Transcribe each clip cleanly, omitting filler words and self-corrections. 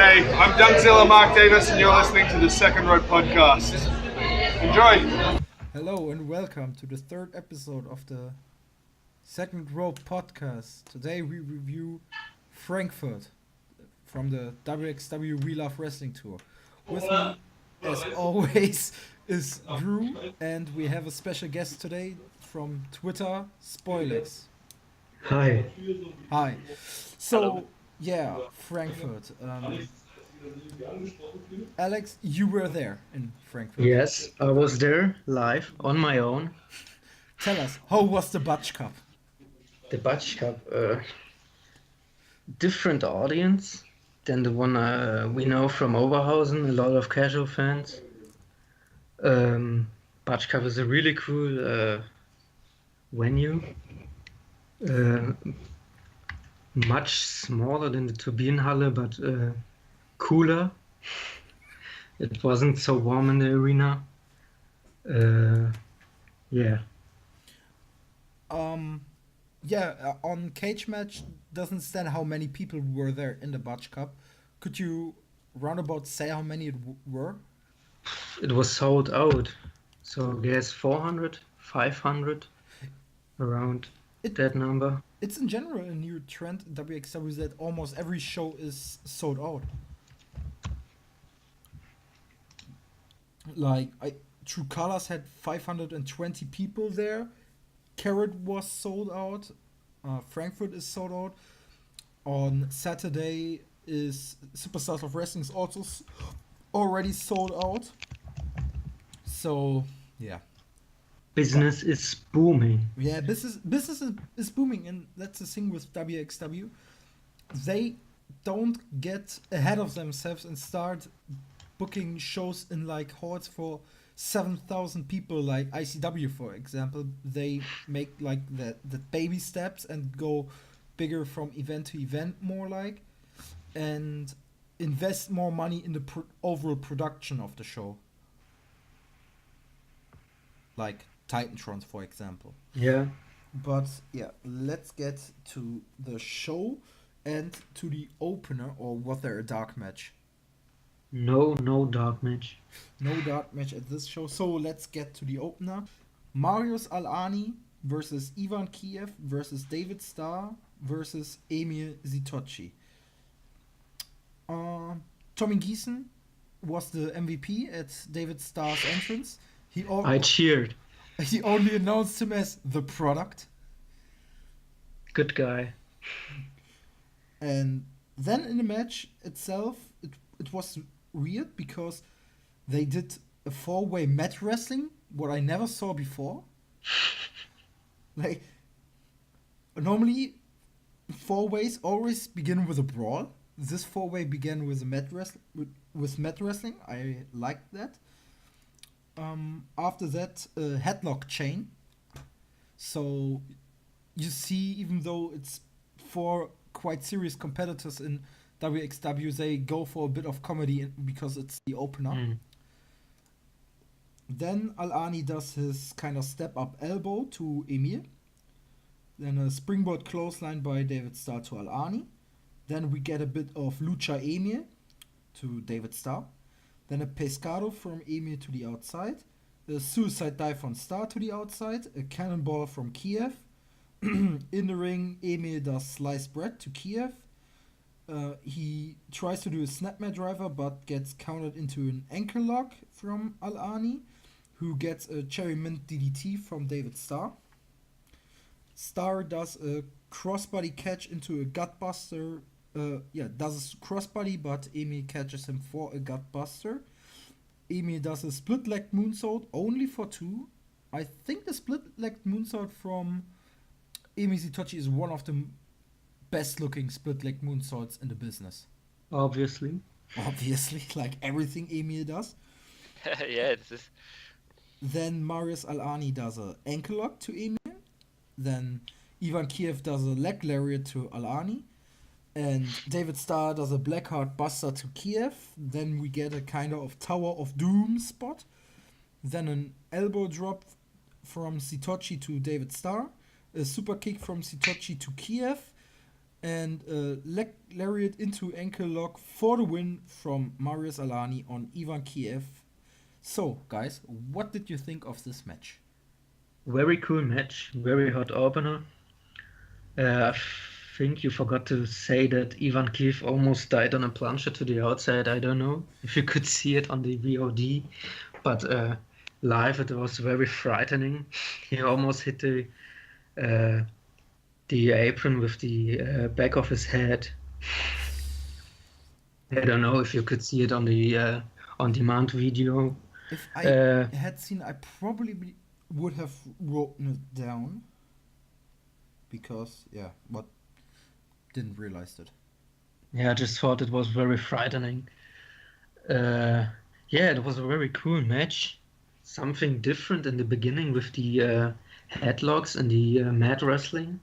Hey, I'm Dunkzilla Mark Davis, and you're listening to the Second Road Podcast. Enjoy! Hello and welcome to the third episode of the Second Row Podcast. Today we review Frankfurt from the wXw We Love Wrestling Tour. With me, as always, is Drew, and we have a special guest today from Twitter, Spoilex. Hi. Hi. Hello. So, yeah, Frankfurt. Alex, you were there in Frankfurt. Yes, I was there live on my own. Tell us, how was the Batch Cup? The Batch Cup, different audience than the one we know from Oberhausen. A lot of casual fans. Batch Cup is a really cool venue. Much smaller than the Turbinenhalle, but cooler. It wasn't so warm in the arena. Yeah. On Cage Match doesn't stand how many people were there in the Batch Cup. Could you roundabout say how many it were? It was sold out. So there's 400, 500, around that number. It's in general a new trend in wXW that almost every show is sold out. True Colors had 520 people there. Carrot was sold out. Frankfurt is sold out. On Saturday is Superstars of Wrestling is also already sold out. So yeah. Business is booming. Yeah, business is booming, and that's the thing with wXW. They don't get ahead of themselves and start booking shows in like halls for 7,000 people, like ICW, for example. They make like the baby steps and go bigger from event to event, more like, and invest more money in the overall production of the show. Like Titantrons, for example. Yeah. But yeah, let's get to the show and to the opener, or was there a dark match? No dark match. No dark match at this show. So let's get to the opener. Marius Al-Ani versus Ivan Kiev versus David Starr versus Emil Zitochi. Tommy Geeson was the MVP at David Starr's entrance. I cheered. He only announced him as the product. Good guy. And then in the match itself, it was weird because they did a 4-way mat wrestling, what I never saw before. Like, normally 4-ways always begin with a brawl. This 4-way began with a mat wrestling. I liked that. After that, a headlock chain. So you see, even though it's 4 quite serious competitors in wXW, they go for a bit of comedy because it's the opener. Then Al-Ani does his kind of step-up elbow to Emil. Then a springboard clothesline by David Starr to Al-Ani. Then we get a bit of Lucha Emil to David Starr. Then a pescado from Emil to the outside. A suicide dive from Starr to the outside. A cannonball from Kiev. In the ring, Emil does sliced bread to Kiev. He tries to do a snapmare driver but gets countered into an ankle lock from Al-Ani, who gets a cherry mint DDT from David Starr. Starr does a crossbody catch into a gutbuster. Does a crossbody, but Emil catches him for a gutbuster. Emil does a split leg moonsault only for 2. I think the split leg moonsault from Emil Zitochi is one of the best looking split leg moonsaults in the business. Obviously, like everything Emil does. Yeah, this is. Then Marius Al-Ani does a ankle lock to Emil. Then Ivan Kiev does a leg lariat to Al-Ani. And David Starr does a Blackheart Buster to Kiev. Then we get a kind of Tower of Doom spot. Then an elbow drop from Zitochi to David Starr. A super kick from Zitochi to Kiev. and lariat into ankle lock for the win from Marius Alani on Ivan Kiev. So, guys, what did you think of this match? Very cool match, very hot opener. I think you forgot to say that Ivan Kiev almost died on a plunger to the outside. I don't know if you could see it on the VOD, but live it was very frightening. He almost hit the apron with the back of his head. I don't know if you could see it on the on-demand video. If I had seen, I probably would have written it down. Because, but didn't realize it. Yeah, I just thought it was very frightening. It was a very cool match. Something different in the beginning with the headlocks and the mat wrestling.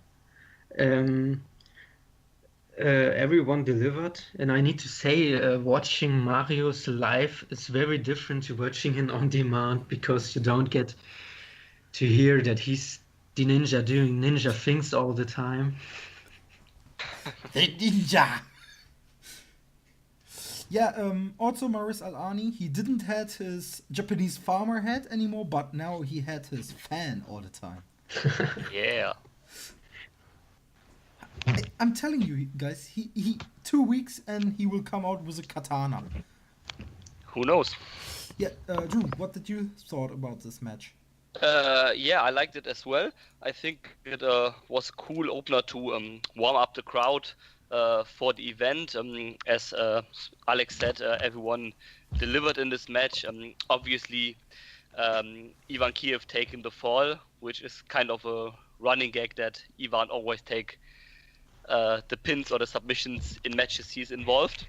Everyone delivered, and I need to say, watching Marius live is very different to watching him on demand because you don't get to hear that he's the ninja doing ninja things all the time. The ninja! Yeah, also Marius Alani, he didn't have his Japanese farmer hat anymore, but now he had his fan all the time. Yeah. I'm telling you guys, he 2 weeks and he will come out with a katana. Who knows? Yeah, Drew, what did you thought about this match? Yeah, I liked it as well. I think it was a cool opener to warm up the crowd for the event. As Alex said, everyone delivered in this match. Obviously, Ivan Kiev taking the fall, which is kind of a running gag that Ivan always take the pins or the submissions in matches he's involved.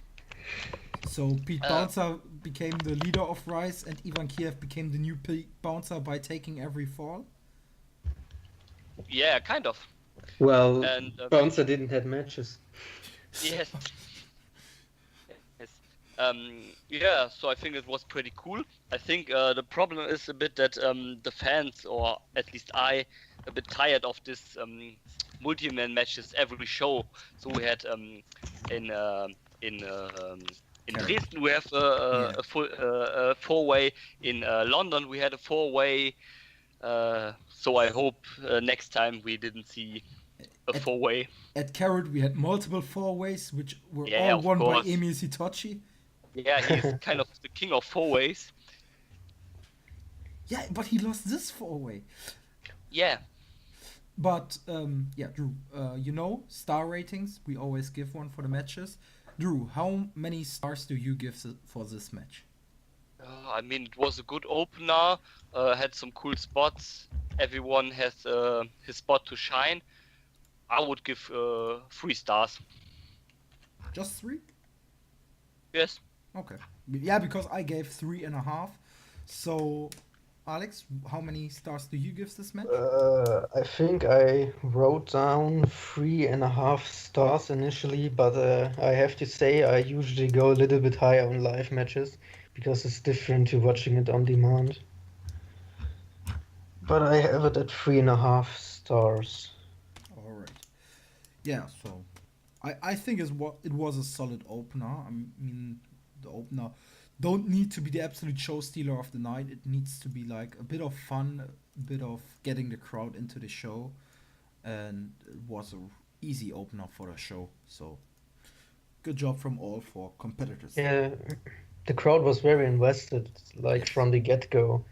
So Pete Bouncer became the leader of Rise and Ivan Kiev became the new Pete Bouncer by taking every fall? Yeah, kind of. Well, And Bouncer didn't have matches. yes. Yeah, so I think it was pretty cool. I think the problem is a bit that the fans, or at least I, a bit tired of this multi-man matches every show. So we had in Dresden we have a full four-way. In London we had a four-way. So I hope next time we didn't see a four-way. At Carrot we had multiple four-ways, which were Yeah, all of won course. by Emi Sitochi. Yeah, he's kind of the king of four-ways. Yeah, but he lost this four-way. Yeah. But, Drew, star ratings, we always give one for the matches. Drew, how many stars do you give for this match? I mean, it was a good opener, had some cool spots. Everyone has his spot to shine. I would give 3 stars. Just 3? Yes. Okay. Yeah, because I gave 3.5. So, Alex, how many stars do you give this match? I think I wrote down 3.5 stars initially, but I have to say I usually go a little bit higher on live matches because it's different to watching it on demand. But I have it at 3.5 stars. All right. Yeah, so I think it was a solid opener. I mean, the opener don't need to be the absolute show stealer of the night. It needs to be like a bit of fun, a bit of getting the crowd into the show, and it was a easy opener for the show. So good job from all 4 competitors. Yeah, the crowd was very invested, like from the get-go.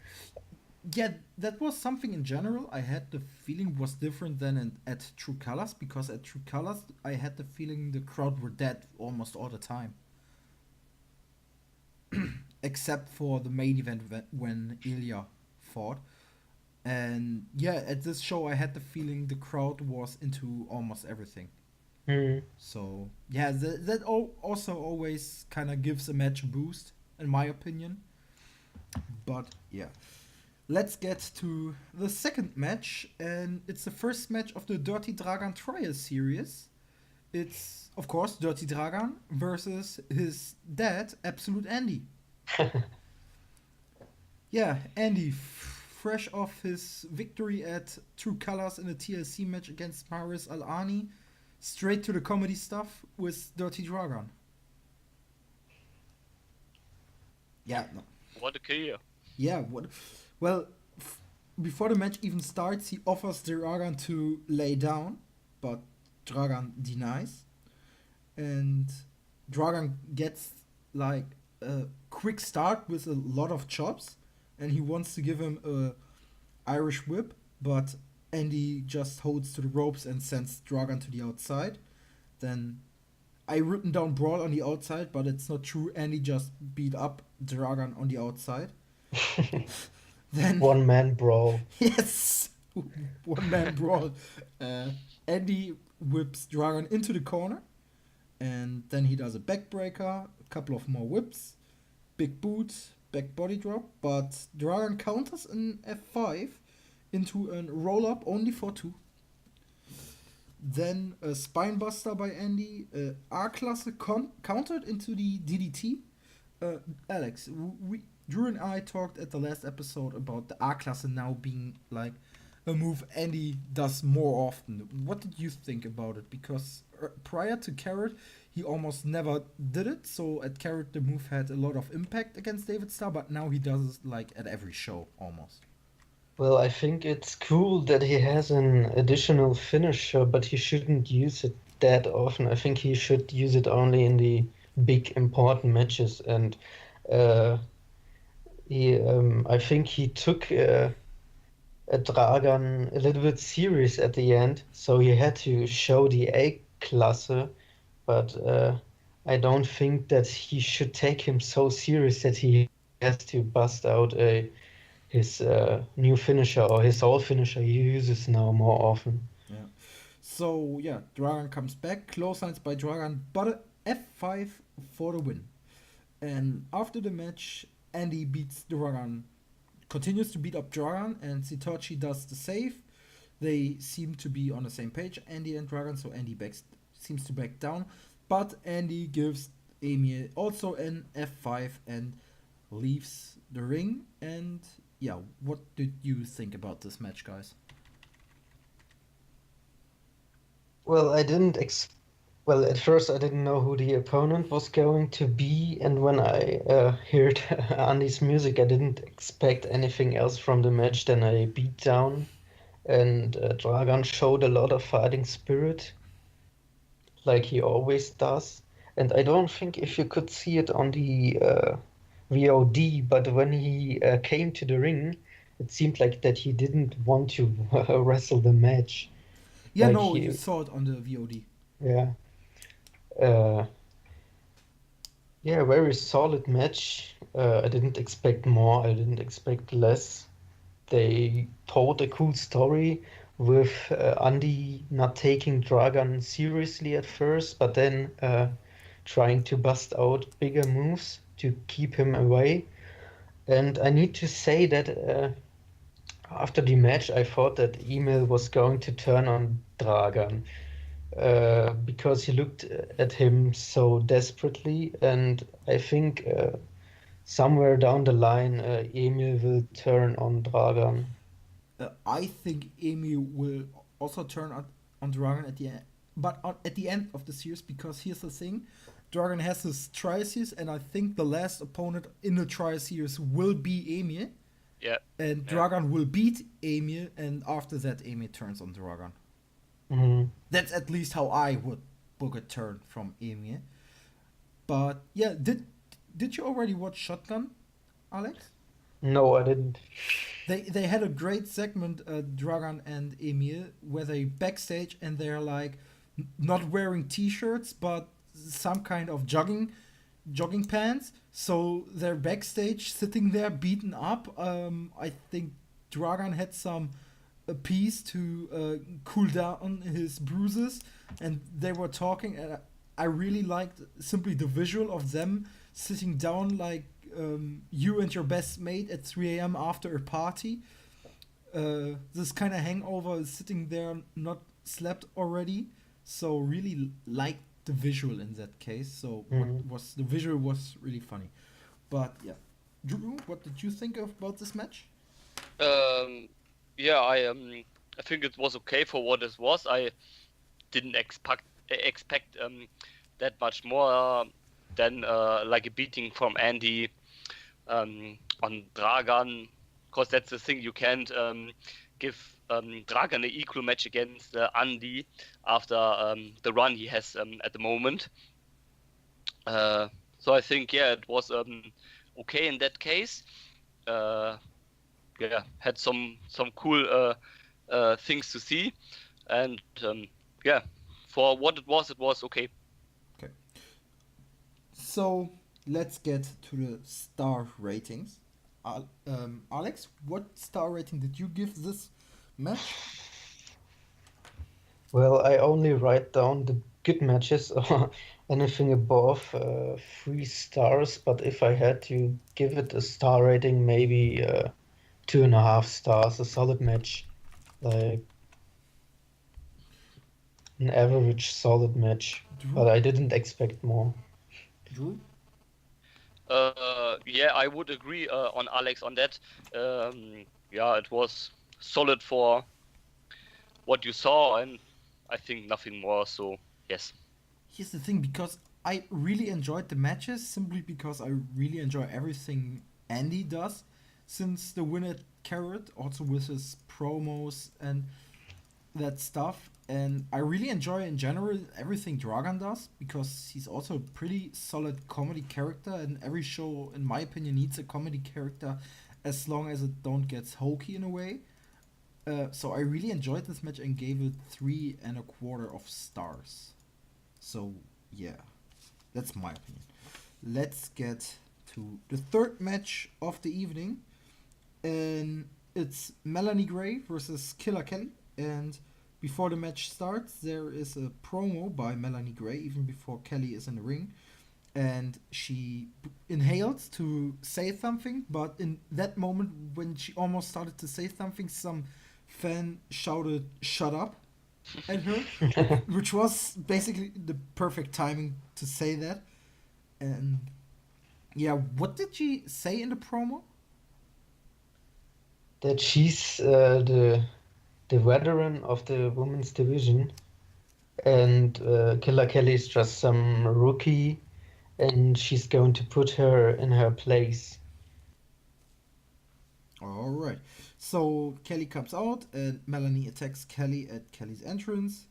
Yeah, that was something in general. I had the feeling was different than at True Colors, because at True Colors I had the feeling the crowd were dead almost all the time. Except for the main event when Ilya fought. And yeah, at this show I had the feeling the crowd was into almost everything. So yeah, that also always kind of gives a match a boost, in my opinion. But yeah, let's get to the second match, and it's the first match of the Dirty Dragon Trial Series. It's, of course, Dirty Dragon versus his dad, Absolute Andy. Yeah, Andy, fresh off his victory at True Colors in a TLC match against Marius Alani, straight to the comedy stuff with Dirty Dragon. Yeah, no. What a career. Yeah, what? Well, before the match even starts, he offers Dragan to lay down, but Dragan denies. And Dragan gets like a quick start with a lot of chops, and he wants to give him a Irish whip, but Andy just holds to the ropes and sends Dragan to the outside. Then I written down brawl on the outside, but it's not true. Andy just beat up Dragan on the outside. Then One man brawl. yes, one man brawl. Andy whips Dragan into the corner, and then he does a backbreaker, a couple of more whips, big boot, back body drop, but Dragan counters an F5 into a roll up only for 2. Then a spinebuster by Andy, R-Klasse countered into the DDT. Alex, Drew and I talked at the last episode about the R-Klasse now being like a move Andy does more often. What did you think about it? Because prior to Carrot, he almost never did it. So at Carrot, the move had a lot of impact against David Starr, but now he does it like at every show almost. Well, I think it's cool that he has an additional finisher, but he shouldn't use it that often. I think he should use it only in the big important matches. And I think he took a Dragan a little bit serious at the end, so he had to show the A-Klasse, but I don't think that he should take him so serious that he has to bust out his new finisher or his old finisher he uses now more often. Yeah. So yeah, Dragan comes back, clotheslines by Dragan, but F5 for the win. And after the match, Andy beats Dragan, continues to beat up Dragan, and Sitochi does the save. They seem to be on the same page, Andy and Dragan, so Andy seems to back down, but Andy gives Emil also an F5 and leaves the ring. And yeah, what did you think about this match, guys? Well, at first I didn't know who the opponent was going to be, and when I heard Andy's music, I didn't expect anything else from the match than a beatdown. And Dragan showed a lot of fighting spirit, like he always does. And I don't think if you could see it on the VOD, but when he came to the ring, it seemed like that he didn't want to wrestle the match. Yeah, Like no, he- you saw it on the VOD. Yeah. Yeah, very solid match. I didn't expect more. I didn't expect less. They told a cool story with Andy not taking Dragan seriously at first, but then trying to bust out bigger moves to keep him away. And I need to say that after the match, I thought that Emil was going to turn on Dragan because he looked at him so desperately, and I think somewhere down the line, Emil will turn on Dragan. I think Emil will also turn on Dragan at the end, but at the end of the series, because here's the thing: Dragan has his tri-series, and I think the last opponent in the tri-series will be Emil, Yeah. and Dragan will beat Emil, and after that, Emil turns on Dragan. Mhm. That's at least how I would book a turn from Emil. But yeah, did you already watch Shotgun, Alex? No, I didn't. They had a great segment, Dragan and Emil, where they backstage and they're like not wearing t-shirts but some kind of jogging pants. So they're backstage sitting there beaten up. I think Dragan had some a piece to cool down his bruises, and they were talking. And I really liked simply the visual of them sitting down like you and your best mate at 3 a.m. after a party. This kind of hangover, sitting there not slept already. So really liked the visual in that case. So the visual was really funny. But yeah, Drew, what did you think about this match? Yeah, I think it was okay for what it was. I didn't expect that much more than like a beating from Andy on Dragan, because that's the thing, you can't give Dragan an equal match against Andy after the run he has at the moment. So I think, yeah, it was okay in that case. Yeah, had some cool things to see, and yeah, for what it was okay. Okay. So let's get to the star ratings. Alex, what star rating did you give this match? Well, I only write down the good matches or anything above 3 stars, but if I had to give it a star rating, maybe 2.5 stars, a solid match, like an average solid match, but Drew? I didn't expect more. Drew? Yeah, I would agree on Alex on that. Yeah, it was solid for what you saw, and I think nothing more. So yes. Here's the thing, because I really enjoyed the matches simply because I really enjoy everything Andy does since the win at Carrot, also with his promos and that stuff. And I really enjoy in general everything Dragan does because he's also a pretty solid comedy character, and every show, in my opinion, needs a comedy character as long as it don't get hokey in a way. So I really enjoyed this match and gave it 3.25 of stars. So yeah, that's my opinion. Let's get to the third match of the evening, and it's Melanie Gray versus Killer Kelly. And before the match starts, there is a promo by Melanie Gray, even before Kelly is in the ring, and she inhaled to say something, but in that moment when she almost started to say something, some fan shouted "Shut up" at her, which was basically the perfect timing to say that. And yeah, what did she say in the promo? That she's the veteran of the women's division, and Killer Kelly is just some rookie, and she's going to put her in her place. All right. So Kelly comes out, and Melanie attacks Kelly at Kelly's entrance,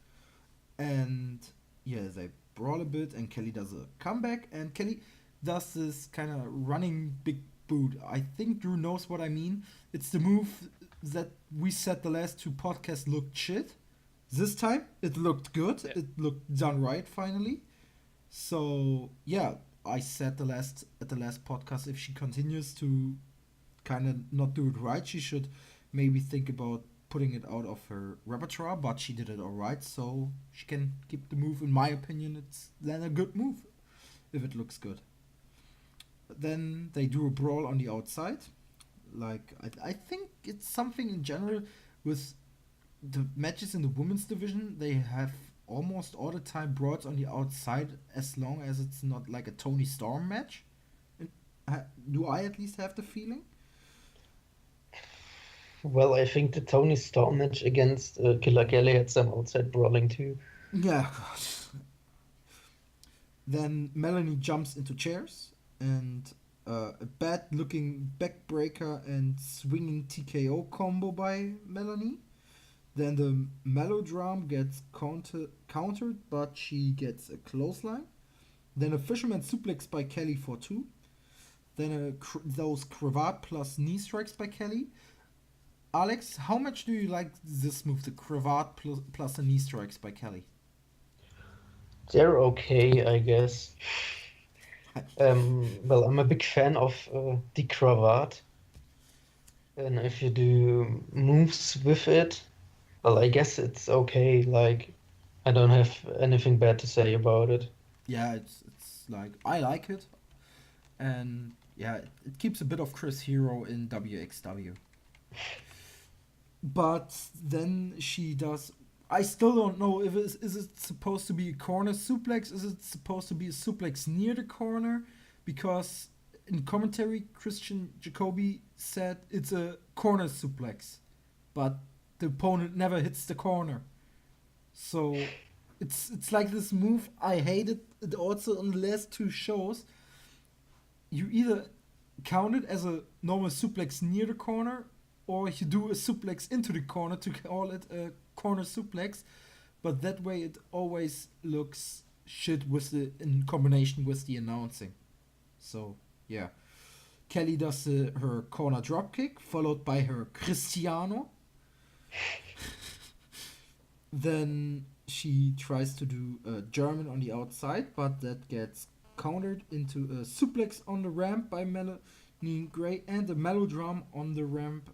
and yeah, they brawl a bit, and Kelly does a comeback, and Kelly does this kind of running big boot. I think Drew knows what I mean. It's the move that we said the last two podcasts looked shit. This time it looked good. Yeah. It looked done right finally. So yeah, I said the last podcast, if she continues to kind of not do it right, she should maybe think about putting it out of her repertoire. But she did it all right, so she can keep the move. In my opinion, it's then a good move if it looks good. Then they do a brawl on the outside. Like I think it's something in general with the matches in the women's division. They have almost all the time brawls on the outside, as long as it's not like a Tony Storm match. And, do I at least have the feeling? Well, I think the Tony Storm match against Killer Kelly had some outside brawling too. Yeah. Then Melanie jumps into chairs, and a bad looking backbreaker and swinging TKO combo by Melanie. Then the melodram gets countered, but she gets a clothesline. Then a fisherman suplex by Kelly for two. Then those cravat plus knee strikes by Kelly. Alex, how much do you like this move, the cravat plus the knee strikes by Kelly? They're okay, I guess. Well, I'm a big fan of the cravat, and if you do moves with it, well, I guess it's okay. Like, I don't have anything bad to say about it. Yeah, it's like I like it, and yeah, it keeps a bit of Chris Hero in wXw. But then she does. I still don't know if is it supposed to be a corner suplex? Is it supposed to be a suplex near the corner? Because in commentary, Christian Jacoby said it's a corner suplex, but the opponent never hits the corner. So it's like this move. I hated it also on the last two shows. You either count it as a normal suplex near the corner, or you do a suplex into the corner to call it a corner suplex. But that way, it always looks shit with the in combination with the announcing. So yeah, Kelly does her corner dropkick, followed by her Cristiano. Then she tries to do a German on the outside, but that gets countered into a suplex on the ramp by Melanie Gray and a melodrum on the ramp.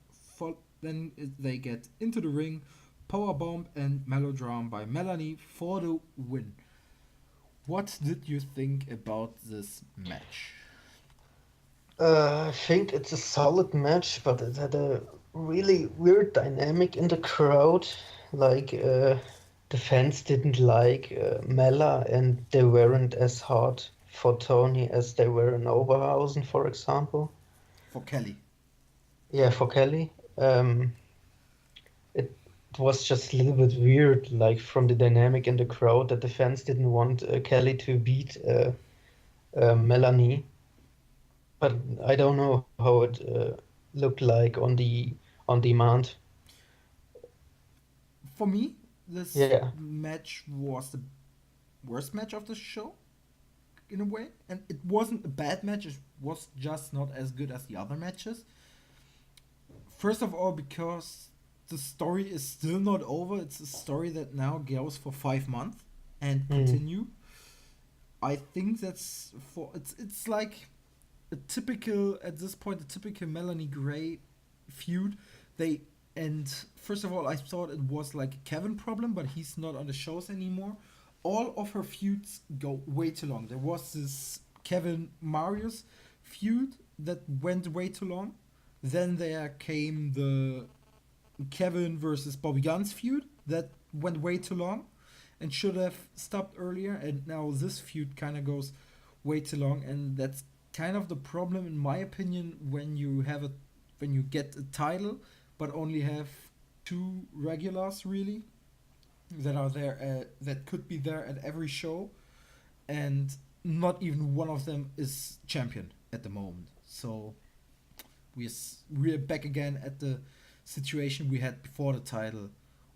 Then they get into the ring, powerbomb and melodrum by Melanie for the win. What did you think about this match? I think it's a solid match, but it had a really weird dynamic in the crowd. Like, the fans didn't like Mella, and they weren't as hard for Tony as they were in Oberhausen, for example. For Kelly. Yeah, for Kelly. It was just a little bit weird, like from the dynamic in the crowd, that the fans didn't want Kelly to beat Melanie. But I don't know how it looked like on demand. For me, this Yeah. match was the worst match of the show in a way, and it wasn't a bad match. It was just not as good as the other matches. First of all, because the story is still not over. It's a story that now goes for 5 months and continue. I think that's for it's like a typical at this point a typical Melanie Gray feud. They and first of all, I thought it was like a Kevin problem, but he's not on the shows anymore. All of her feuds go way too long. There was this Kevin Marius feud that went way too long. Then there came the Kevin versus Bobby Guns feud that went way too long and should have stopped earlier. And now this feud kind of goes way too long, and that's kind of the problem in my opinion when you get a title but only have two regulars really that are there that could be there at every show, and not even one of them is champion at the moment. So we're back again at the situation we had before the title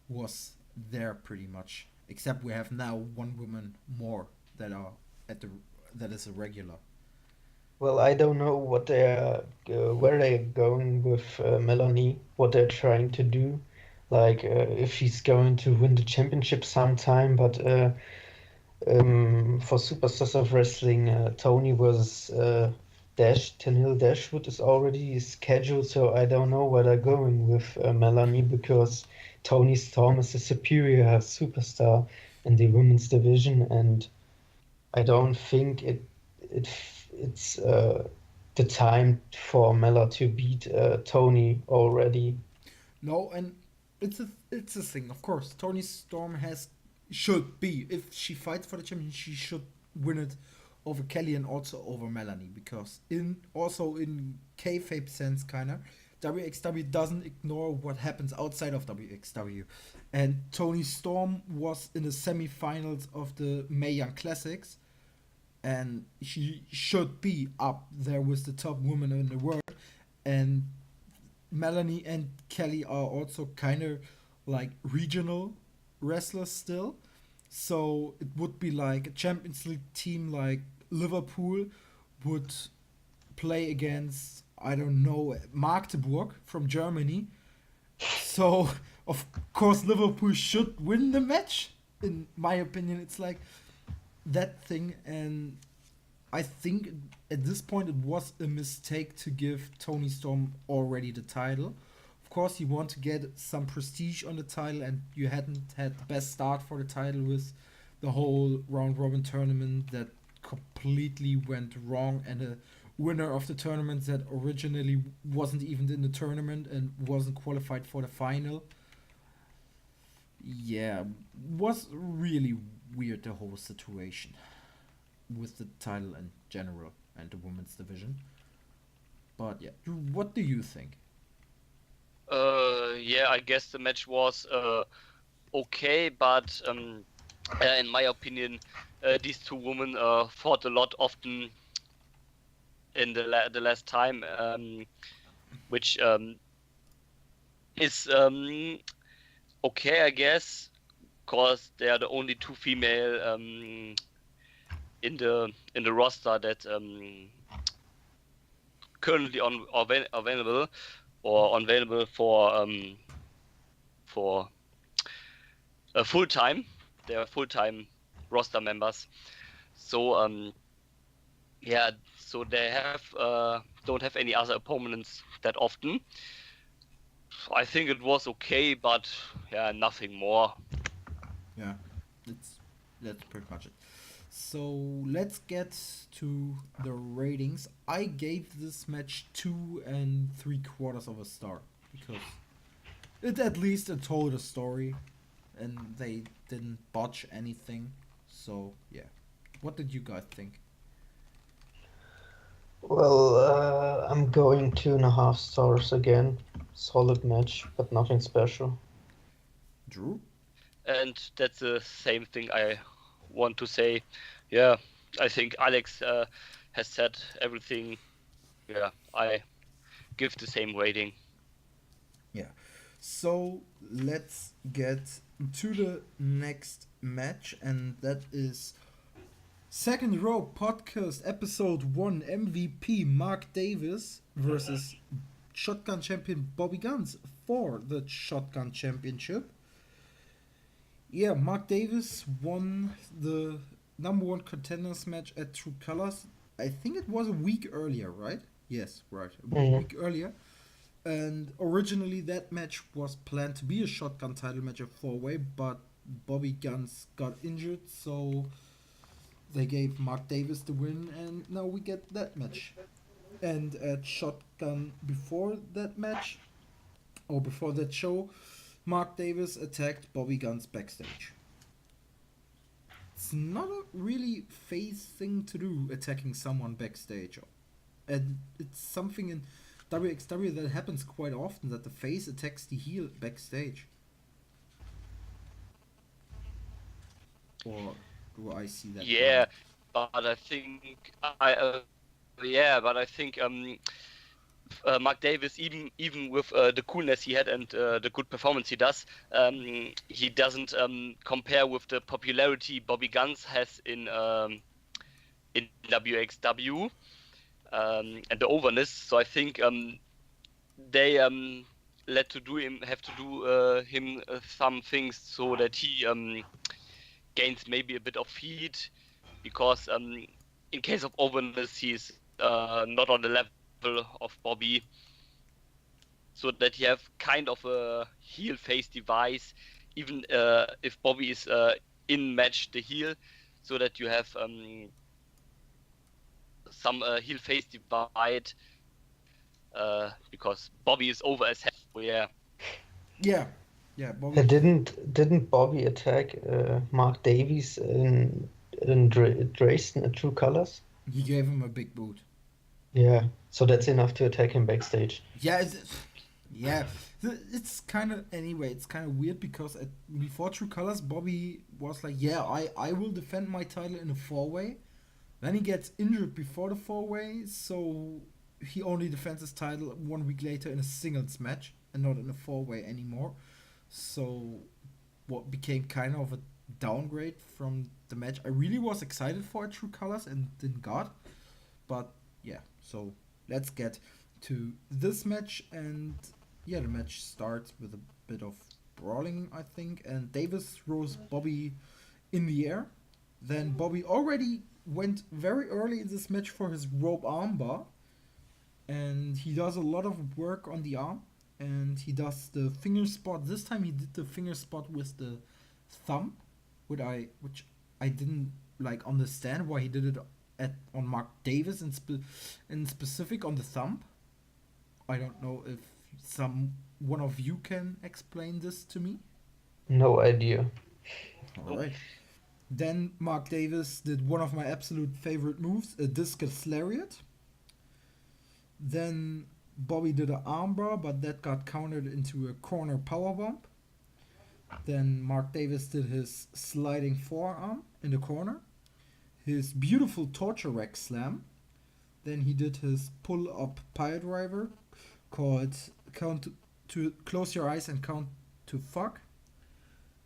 was there pretty much. Except we have now one woman more that are at the that is a regular. Well, I don't know where they're going with Melanie, what they're trying to do. Like, if she's going to win the championship sometime, but for Superstars of Wrestling, Tony was Tenille Dashwood is already scheduled, so I don't know where they're going with Melanie, because Tony Storm is a superior superstar in the women's division, and I don't think it's the time for Mella to beat Tony already. No, and it's a thing. Of course, Tony Storm should be, if she fights for the championship, she should win it over Kelly and also over Melanie, because in kayfabe sense, kinda, WXW doesn't ignore what happens outside of WXW, and Tony Storm was in the semifinals of the Mae Young Classics, and she should be up there with the top women in the world, and Melanie and Kelly are also kind of like regional wrestlers still. So it would be like a Champions League team like Liverpool would play against, I don't know, Magdeburg from Germany. So of course Liverpool should win the match. In my opinion, it's like that thing, and I think at this point it was a mistake to give Tony Storm already the title. Of course, you want to get some prestige on the title, and you hadn't had the best start for the title with the whole round robin tournament that completely went wrong, and a winner of the tournament that originally wasn't even in the tournament and wasn't qualified for the final. Yeah, was really weird, the whole situation with the title in general and the women's division. But yeah, what do you think? Yeah, I guess the match was okay, but In my opinion, these two women fought a lot often in the last time, which is okay, I guess, because they are the only two female in the roster that currently available or available for full time. They are full time roster members. So yeah, so they have don't have any other opponents that often. I think it was okay, but yeah, nothing more. Yeah, that's pretty much it. So let's get to the ratings. I gave this match 2 3/4 of a star because it at least it told a story, and they didn't botch anything. So yeah, what did you guys think? Well, I'm going 2.5 stars again. Solid match, but nothing special. Drew? And that's the same thing I want to say. Yeah, I think Alex has said everything. Yeah, I give the same rating. Yeah. So let's get to the next match, and that is Second Row Podcast Episode 1 MVP Mark Davis versus Shotgun Champion Bobby Guns for the Shotgun Championship. Yeah, Mark Davis won the number one contenders match at True Colors. I think it was a week earlier, right? Yes, right. A Mhm. week earlier. And originally that match was planned to be a shotgun title match at 4-way, but Bobby Guns got injured, so they gave Mark Davis the win, and now we get that match. And at Shotgun before that match, or before that show, Mark Davis attacked Bobby Guns backstage. It's not a really face thing to do, attacking someone backstage. And it's something in wXw that happens quite often, that the face attacks the heel backstage. Or do I see that Yeah, wrong? but I think Mark Davis, even with the coolness he had and the good performance he does, he doesn't compare with the popularity Bobby Guns has in wXw and the overness. So I think they have to do him some things so that he gains maybe a bit of heat, because in case of overness he's not on the level of Bobby, so that you have kind of a heel face device, even if Bobby is in match the heel, so that you have some heel face divide, because Bobby is over as hell. So yeah. Yeah, yeah, Bobby. Didn't Bobby attack Mark Davies in Dresden at True Colors? He gave him a big boot. Yeah, so that's enough to attack him backstage. Yeah, yeah. It's kind of anyway. It's kind of weird because before True Colors, Bobby was like, "Yeah, I will defend my title in a 4-way." Then he gets injured before the 4-way, so he only defends his title 1 week later in a singles match and not in a 4-way anymore. So what became kind of a downgrade from the match I really was excited for at True Colors and didn't got. But yeah, so let's get to this match, and yeah, the match starts with a bit of brawling, I think, and Davis throws Bobby in the air. Then Bobby already went very early in this match for his rope armbar, and he does a lot of work on the arm, and he does the finger spot. This time he did the finger spot with the thumb, which I didn't like understand why he did it on Mark Davis in specific on the thumb. I don't know if some one of you can explain this to me. No idea. All right. Then Mark Davis did one of my absolute favorite moves, a discus lariat. Then Bobby did an armbar, but that got countered into a corner powerbomb. Then Mark Davis did his sliding forearm in the corner, his beautiful torture rack slam. Then he did his pull up pile driver called count to close your eyes and count to fuck.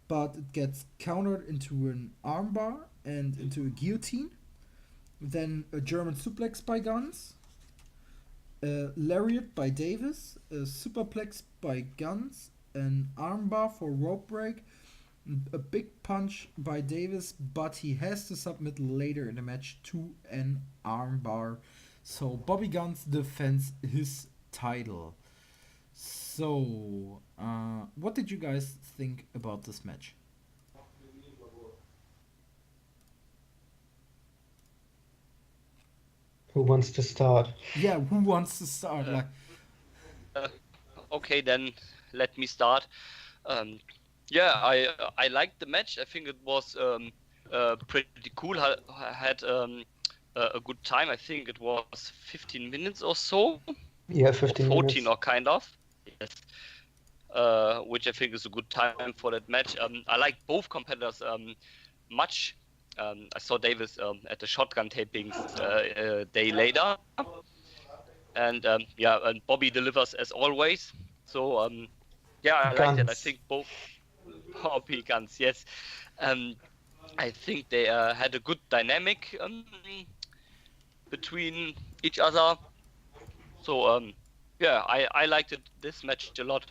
But it gets countered into an armbar and into a guillotine. Then a German suplex by Guns, a lariat by Davis, a superplex by Guns, an armbar for rope break, a big punch by Davis, but he has to submit later in the match to an armbar. So Bobby Guns defends his title. So, what did you guys think about this match? Who wants to start? Yeah, who wants to start? Like, Okay, then let me start. Yeah, I liked the match. I think it was pretty cool. Had a good time. I think it was 15 minutes or so. Yeah, Or 15 14 minutes. or kind of. Yes. Which I think is a good time for that match. I like both competitors much. I saw Davis at the shotgun tapings a day later, and yeah, and Bobby delivers as always. So yeah, I like that. I Guns. think both Bobby Guns, yes. I think they had a good dynamic between each other. So yeah, I liked this match a lot.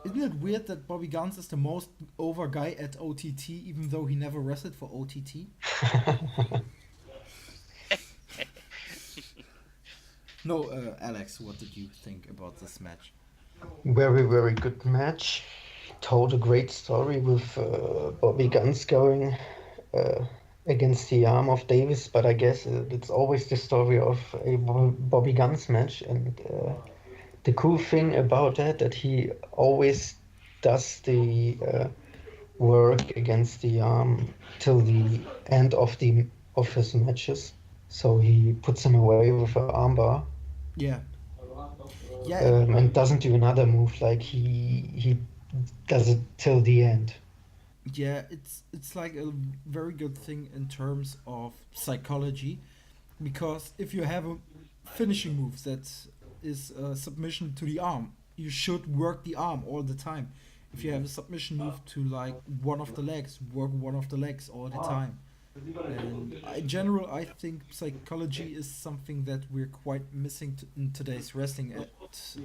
isn't it weird that Bobby Guns is the most over guy at OTT, even though he never wrestled for OTT? No, Alex, what did you think about this match? Very, very good match. Told a great story with Bobby Guns going against the arm of Davis, but I guess it's always the story of a Bobby Guns match. And the cool thing about that he always does the work against the arm till the end of his matches. So he puts him away with an armbar. Yeah. Yeah, And doesn't do another move, like he does it till the end. yeah, it's like a very good thing in terms of psychology, because if you have a finishing move that is a submission to the arm, you should work the arm all the time. If you have a submission move to like one of the legs, work one of the legs all the time. And in general, I think psychology is something that we're quite missing in today's wrestling at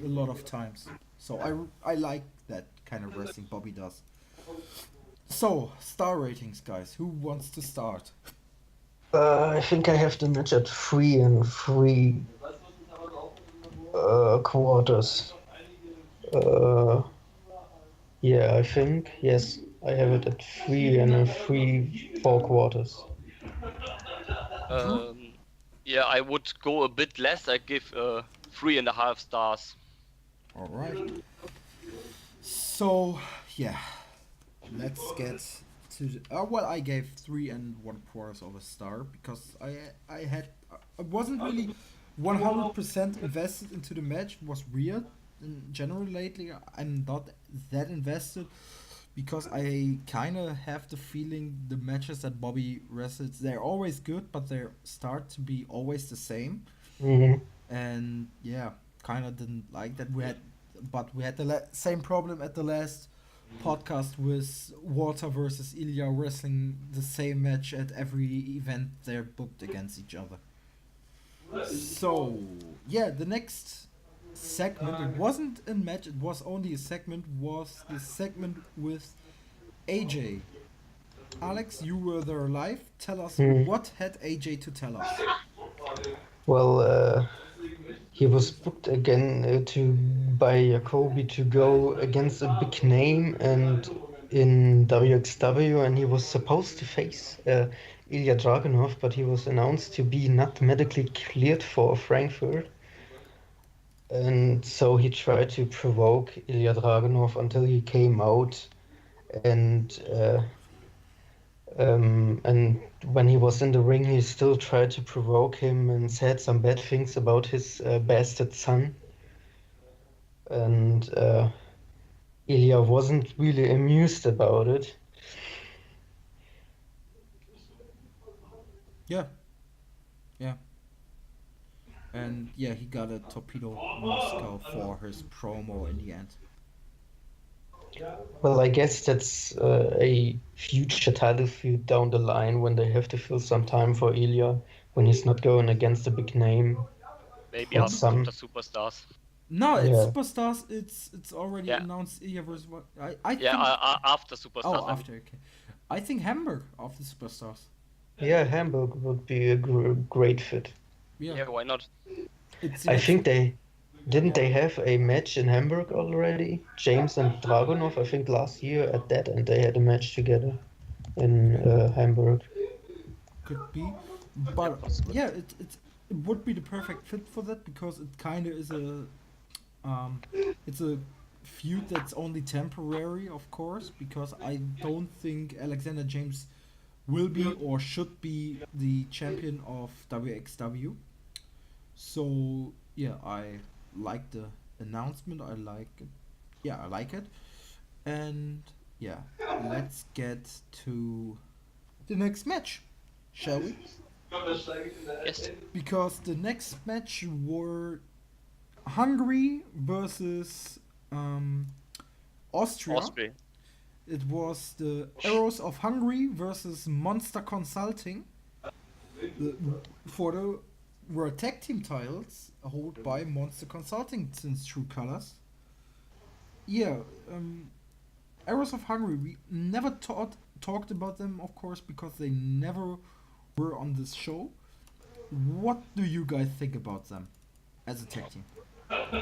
a lot of times. So I like that kind of wrestling Bobby does. So, star ratings, guys. Who wants to start? I think I have the match at 3 3 quarters. Yeah, I think, yes, I have it at 3 4 quarters. Yeah, I would go a bit less. I give 3.5 stars. All right. So, yeah, let's get to the. Well, I gave 3 1/4 of a star because I wasn't really 100% invested into the match. It was weird in general lately. I'm not that invested because I kind of have the feeling the matches that Bobby wrestles, they're always good, but they start to be always the same. Mhm. And yeah, kind of didn't like that. We had the same problem at the last podcast with Walter versus Ilya wrestling the same match at every event they're booked against each other. So yeah, the next segment, it wasn't a match, it was only a segment, was the segment with AJ. Alex, you were there live. Tell us what had AJ to tell us. Well, he was booked again by Jacoby to go against a big name and in wXw, and he was supposed to face Ilya Dragunov, but he was announced to be not medically cleared for Frankfurt. And so he tried to provoke Ilya Dragunov until he came out, and when he was in the ring, he still tried to provoke him and said some bad things about his bastard son. And Ilya wasn't really amused about it. Yeah, yeah. And yeah, he got a Torpedo Moscow for his promo in the end. Well, I guess that's a future title feud down the line when they have to fill some time for Ilya when he's not going against a big name. Maybe But after some, Superstars. No, it's yeah, Superstars. It's already Yeah. announced. Ilya versus what? I Yeah, think. after Superstars. Oh, I mean. after, okay. I think Hamburg after Superstars. yeah, Hamburg would be a great fit. Yeah, Yeah, why not? it's the I next. think they have a match in Hamburg already. James and Dragunov, I think last year at that, and they had a match together in Hamburg. Could be, but possible. yeah, it would be the perfect fit for that because it kind of is um it's a feud that's only temporary, of course, because I don't think Alexander James will be or should be the champion of wXw. So yeah, I like the announcement. I like it. Yeah, I like it. And yeah, let's get to the next match, shall we? Yes. Because the next match were Hungary versus Austria. Austria. It was the Arrows of Hungary versus Monster Consulting the, for the World Tag Team titles held by Monster Consulting since True Colors. Yeah, Arrows of Hungary. We never talked about them, of course, because they never were on this show. What do you guys think about them as a tag team?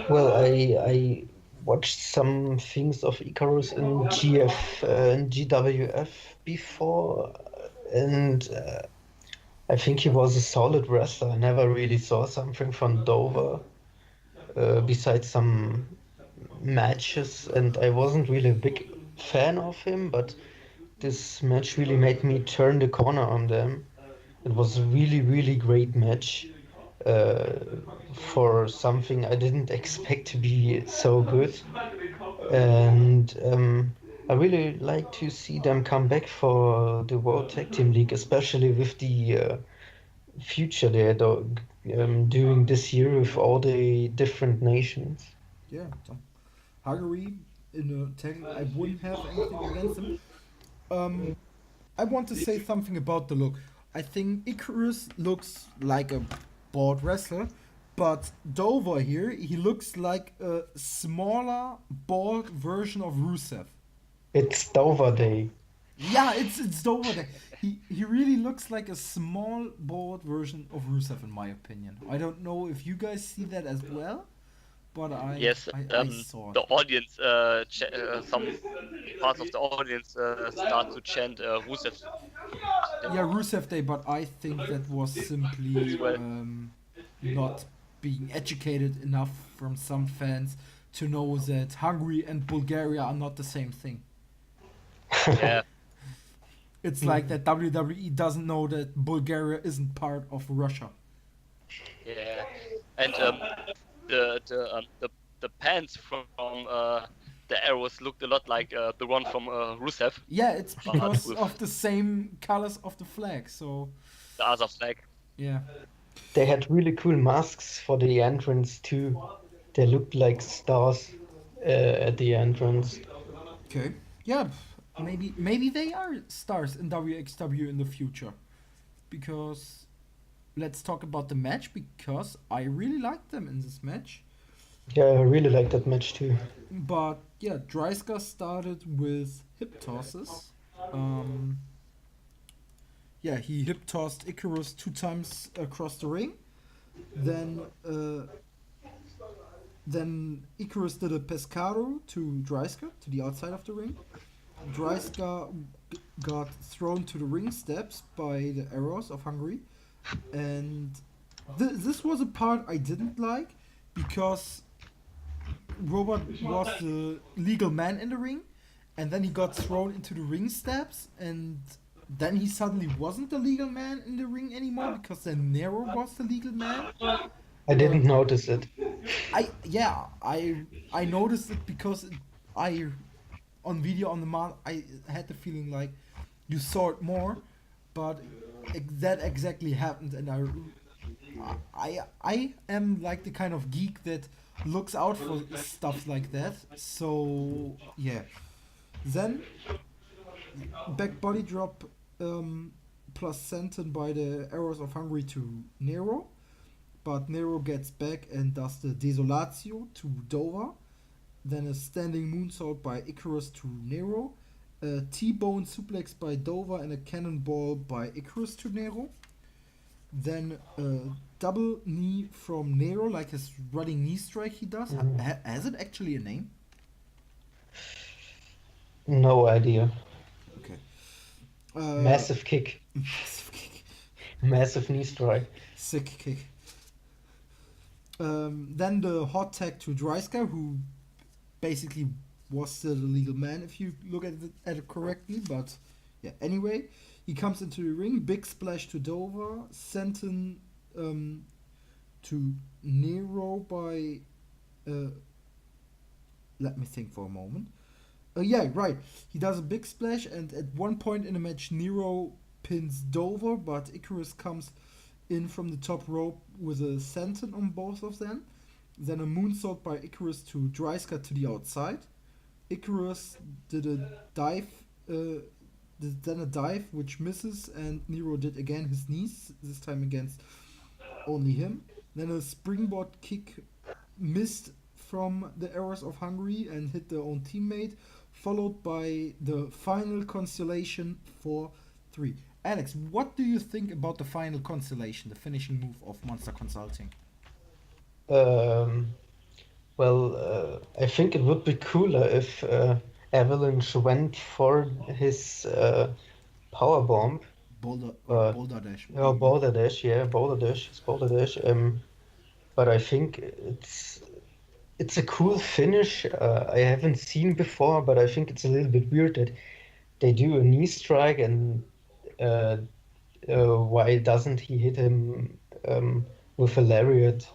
Well, I watched some things of Icarus in in GWF before, and I think he was a solid wrestler. I never really saw something from Dover besides some matches, and I wasn't really a big fan of him, but this match really made me turn the corner on them. It was a really, really great match uh, for something I didn't expect to be so good. And I really like to see them come back for the World Tag Team League, especially with the future they're doing this year with all the different nations. Yeah, Hungary in a tag. I wouldn't have anything against them. Um, I want to say something about the look. I think Icarus looks like a bald wrestler, but Dover here, he looks like a smaller, bald version of Rusev. It's Dover Day. Yeah, it's Dover there. He really looks like a small, bald version of Rusev, in my opinion. I don't know if you guys see that as well, but Yes. I saw The it. audience, some parts of the audience start to chant Rusev Yeah, Rusev Day, but I think that was simply as well. not being educated enough from some fans to know that Hungary and Bulgaria are not the same thing. Yeah. It's like that WWE doesn't know that Bulgaria isn't part of Russia. Yeah. And the pants from the arrows looked a lot like the one from Rusev, Yeah, it's but because with of the same colors of the flag. So the other flag. yeah, They had really cool masks for the entrance too. They looked like stars at the entrance. okay, yeah, maybe they are stars in WXW in the future. Because let's talk about the match because I really liked them in this match. Yeah, I really liked that match too. But yeah, Dreisker started with hip tosses. Um, yeah, he hip tossed Icarus 2 times across the ring. Then then Icarus did a pescado to Dreisker to the outside of the ring. Dreisker got thrown to the ring steps by the Arrows of Hungary, and this was a part I didn't like because Robert was the legal man in the ring, and then he got thrown into the ring steps, and then he suddenly wasn't the legal man in the ring anymore because then Nero was the legal man. I didn't notice it. I noticed it because I on video on demand, I had the feeling like you saw it more, but that exactly happened, and I am like the kind of geek that looks out for stuff like that. So yeah. Then back body drop plus Senton by the Arrows of Hungary to Nero, but Nero gets back and does the Desolatio to Dover. Then a standing moonsault by Icarus to Nero, a T-bone suplex by Dover, and a cannonball by Icarus to Nero. Then a double knee from Nero, like his running knee strike he does. Has it actually a name? No idea. Okay. Massive kick. Massive kick. Massive knee strike. Sick kick. Then the hot tag to Dreisker, who basically was still the legal man if you look at it correctly. But yeah, anyway, he comes into the ring. Big splash to Dover. Senton to Nero by... let me think for a moment. Yeah, right. He does a big splash, and at one point in the match, Nero pins Dover, but Icarus comes in from the top rope with a senton on both of them. Then a moonsault by Icarus to Dreisker to the outside. Icarus did a dive, then a dive which misses, and Nero did again his knees, this time against only him. Then a springboard kick missed from the Arrows of Hungary and hit their own teammate, followed by the final constellation for 3. Alex, what do you think about the final constellation, the finishing move of Monster Consulting? I think it would be cooler if Avalanche went for his power bomb. Boulder Dash. Oh, Boulder Dash, yeah, Boulder Dash, it's Boulder Dash. But I think it's a cool finish. I haven't seen before, but I think it's a little bit weird that they do a knee strike, and why doesn't he hit him with a lariat,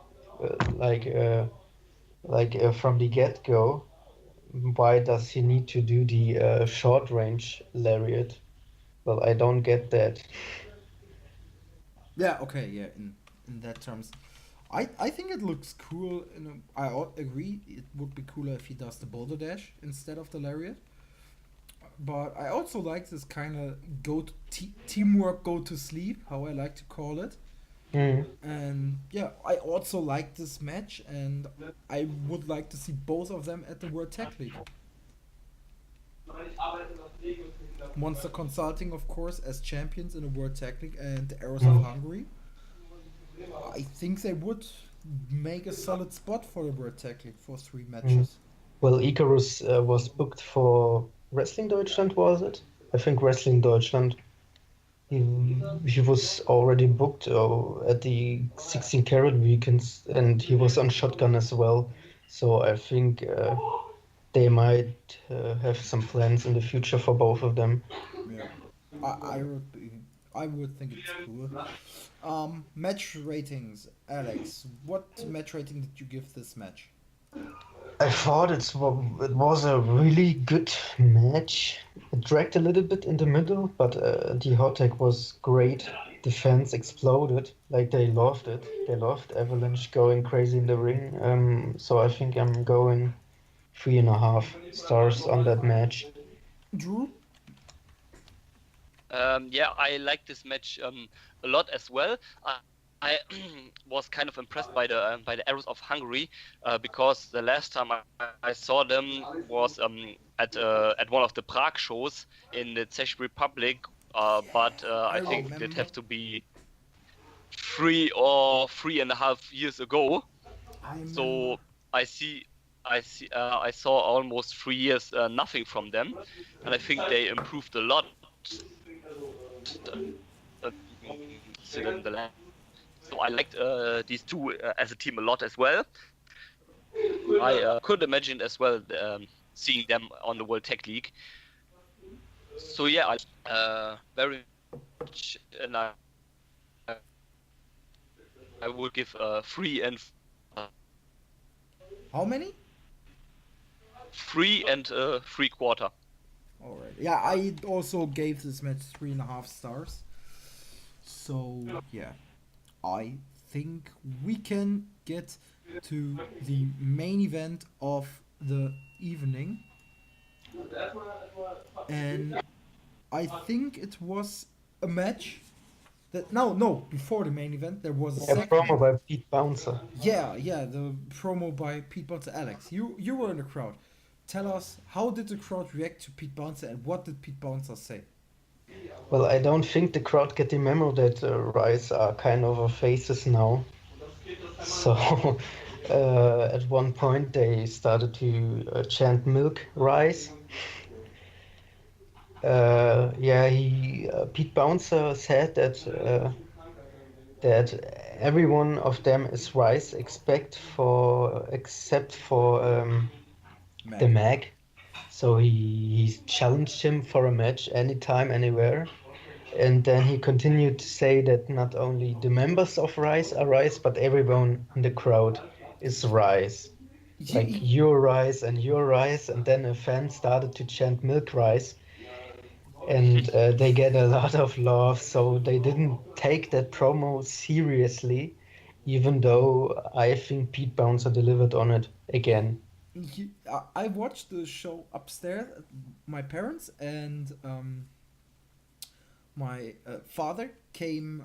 from the get-go? Why does he need to do the short-range lariat? Well, I don't get that. Yeah, okay, yeah, in that terms. I think it looks cool. I agree, it would be cooler if he does the Boulder Dash instead of the lariat. But I also like this kind of teamwork go to sleep, how I like to call it. And yeah, I also like this match, and I would like to see both of them at the World Tag League. Monster Consulting, of course, as champions in the World Tag League, and the Arrows of Hungary. I think they would make a solid spot for the World Tag League for 3 matches. Well, Icarus was booked for Wrestling Deutschland, was it? I think Wrestling Deutschland. He was already booked at the 16 Carat weekends, and he was on Shotgun as well. So I think they might have some plans in the future for both of them. Yeah, I would think it's cool. Match ratings, Alex. What match rating did you give this match? I thought it was a really good match. It dragged a little bit in the middle, but the hot tag was great. The fans exploded, like they loved it. They loved Avalanche going crazy in the ring. So I think I'm going 3.5 stars on that match. Drew? Yeah, I like this match a lot as well. I was kind of impressed by the Arrows of Hungary because the last time I saw them was at one of the Prague shows in the Czech Republic, but I think it have to be 3 or 3.5 years ago. So I saw almost 3 years nothing from them, and I think they improved a lot. So I liked these two as a team a lot as well. I could imagine as well seeing them on the World Tag League. So yeah, I very much, and I would give 3 and how many? 3 and 3/4. Alright. Yeah, I also gave this match 3.5 stars. So yeah, I think we can get to the main event of the evening, and I think it was a match that no, before the main event there was a A promo segment. by Pete Bouncer. Yeah, the promo by Pete Bouncer. Alex, you were in the crowd. Tell us, how did the crowd react to Pete Bouncer, and what did Pete Bouncer say? Well, I don't think the crowd get the memo that Rise are kind of a faces now. So at one point they started to chant "Milk Rise." Pete Bouncer said that every one of them is Rise, except for the Mac. Mag. So he challenged him for a match anytime, anywhere. And then he continued to say that not only the members of Rise are Rise, but everyone in the crowd is Rise. Like He, your Rise and your Rise. And then a fan started to chant Milk Rise. And they get a lot of love. So they didn't take that promo seriously, even though I think Pete Bouncer delivered on it again. I watched the show upstairs at my parents, and my father came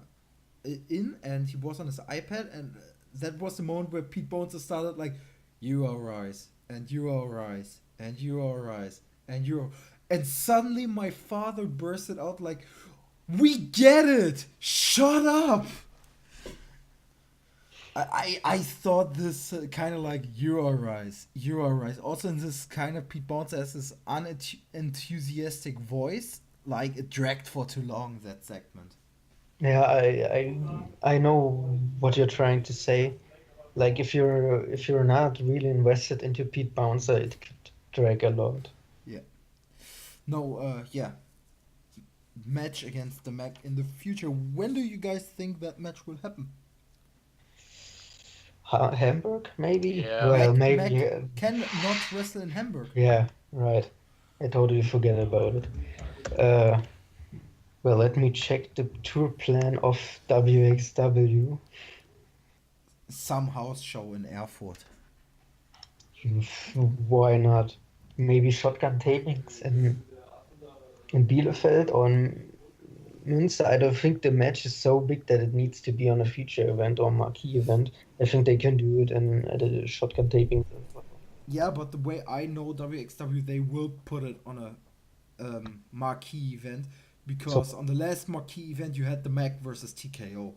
in, and he was on his iPad, and that was the moment where Pete Bones started like, "You are Rise, and you are Rise, and you are Rise, and you are," and suddenly my father bursted out like, "We get it! Shut up!" I thought this kind of like, "You are Rise, you are Rise." Also in this kind of Pete Bones has this unenthusiastic voice, like it dragged for too long, that segment. Yeah, I know what you're trying to say. Like if you're not really invested into Pete Bouncer, it could drag a lot. Yeah. No, yeah. Match against the Mac in the future. When do you guys think that match will happen? Hamburg, maybe? Yeah. Well, maybe. Mac can not wrestle in Hamburg. Yeah, right. I totally forget about it. Uh, well, let me check the tour plan of wXw. Some house show in Erfurt. Why not? Maybe shotgun tapings in Bielefeld or in Münster. I don't think the match is so big that it needs to be on a feature event or marquee event. I think they can do it at a shotgun taping. Yeah, but the way I know WXW, they will put it on a marquee event, So, because on the last marquee event you had the Mac versus TKO.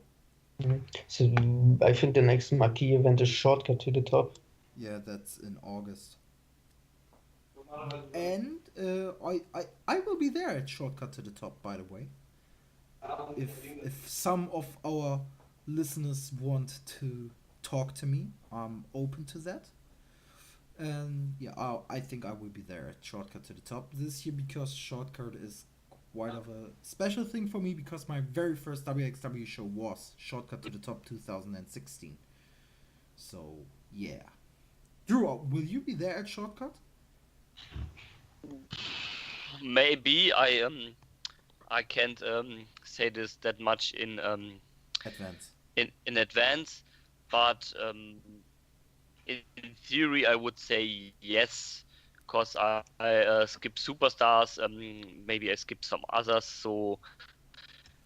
so I think the next marquee event is Shortcut to the Top. Yeah, that's in August. And I will be there at Shortcut to the Top, by the way. If some of our listeners want to talk to me, I'm open to that. And yeah, I think I will be there at Shortcut to the Top this year, because Shortcut is quite of a special thing for me, because my very first WXW show was Shortcut to the Top 2016. So yeah. Drew, will you be there at Shortcut? Maybe I can't say this that much Advance. in advance, but in theory I would say yes, because I skip superstars. Maybe I skip some others. So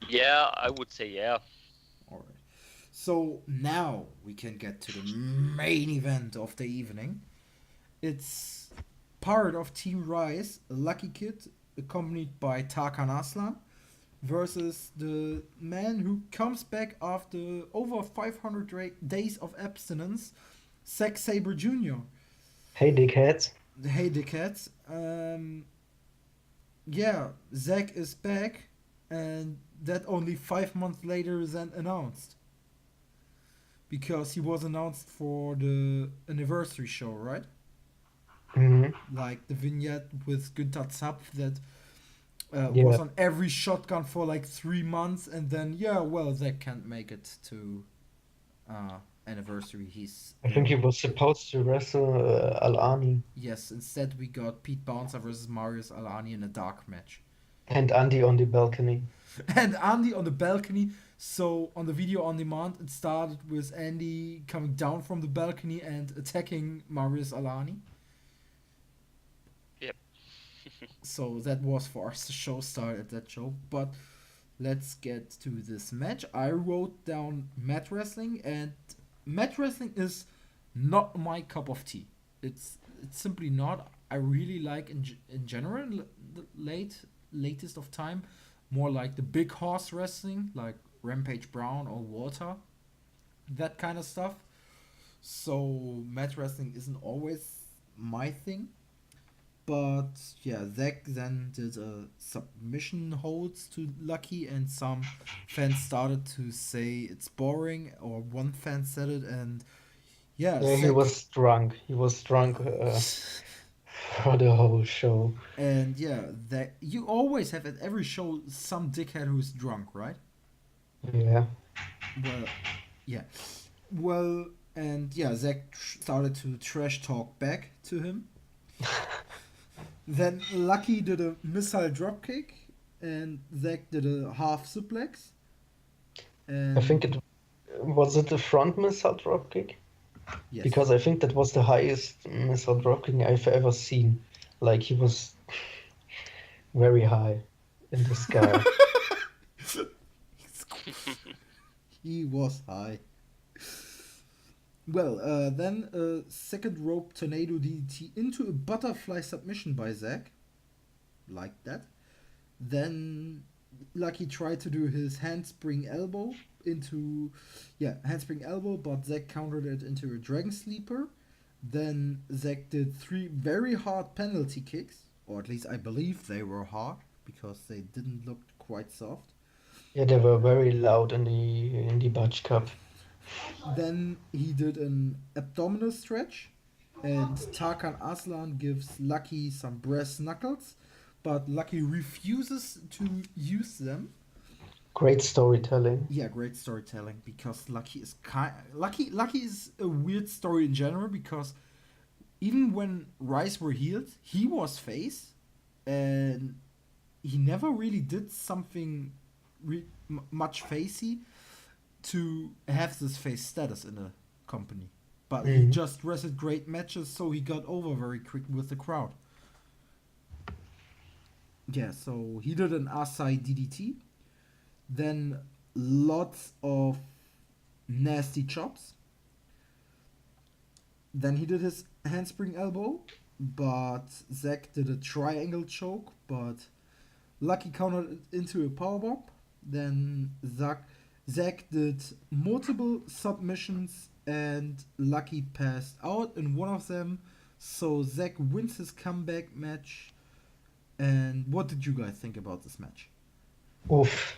yeah, I would say yeah. Alright. So now we can get to the main event of the evening. It's part of Team Rise, Lucky Kid, accompanied by Tarkan Aslan, versus the man who comes back after over 500 days of abstinence, Zack Sabre Jr. Hey, dickheads. Hey, dickheads. Yeah, Zack is back, and that only 5 months later than announced. Because he was announced for the anniversary show, right? hmm Like the vignette with Günther Zapf that Yeah. was on every shotgun for like 3 months, and then yeah, well, Zack can't make it to anniversary. He's I think he was supposed to wrestle Al-Ani yes. Instead, we got Pete Bouncer versus Marius Alani in a dark match, and Andy on the balcony. and Andy on the balcony. So on the video on demand, it started with Andy coming down from the balcony and attacking Marius Alani. Yep. So that was for us. The show started at that show, but let's get to this match. I wrote down mat wrestling, and mat wrestling is not my cup of tea. It's simply not. I really like in general the latest of time, more like the big horse wrestling, like Rampage Brown or Walter, that kind of stuff. So mat wrestling isn't always my thing. But yeah, Zack then did a submission holds to Lucky, and some fans started to say it's boring, or one fan said it, and yeah, Yeah, he Zack, was drunk. He was drunk for the whole show. and yeah, that you always have at every show some dickhead who's drunk, right? Yeah. Well, yeah, well, and yeah, Zack started to trash talk back to him. Then Lucky did a missile dropkick, and Zack did a half suplex. I And think it was it the front missile dropkick? yes, Because I think that was the highest missile dropkick I've ever seen. Like he was very high in the sky. he was high. Well, then a second rope tornado DDT into a butterfly submission by Zack, like that. Then Lucky tried to do his handspring elbow into, yeah, handspring elbow, but Zack countered it into a dragon sleeper. Then Zack did three very hard penalty kicks, or at least I believe they were hard because they didn't look quite soft. Yeah, they were very loud in the Batch Cup. Then he did an abdominal stretch, and Tarkan Aslan gives Lucky some brass knuckles, but Lucky refuses to use them. Great storytelling. Yeah, great storytelling because Lucky is a weird story in general because even when Rice were healed, he was face, and he never really did something much facey to have this face status in a company. But he just wrestled great matches, so he got over very quick with the crowd. Yeah, so he did an Asai DDT, then lots of nasty chops. Then he did his handspring elbow, but Zack did a triangle choke, but Lucky countered it into a powerbomb. Then Zack did multiple submissions, and Lucky passed out in one of them. So Zack wins his comeback match. And what did you guys think about this match? Oof.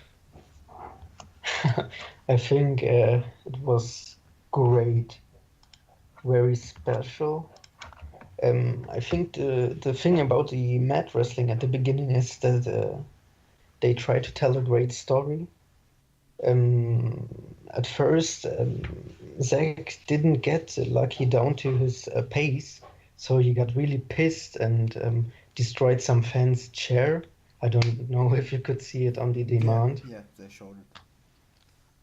I think it was great, very special. I think the thing about the mat wrestling at the beginning is that they try to tell a great story. At first, Zack didn't get Lucky down to his pace, so he got really pissed and destroyed some fan's chair. I don't know if you could see it on the demand. Yeah, they showed it.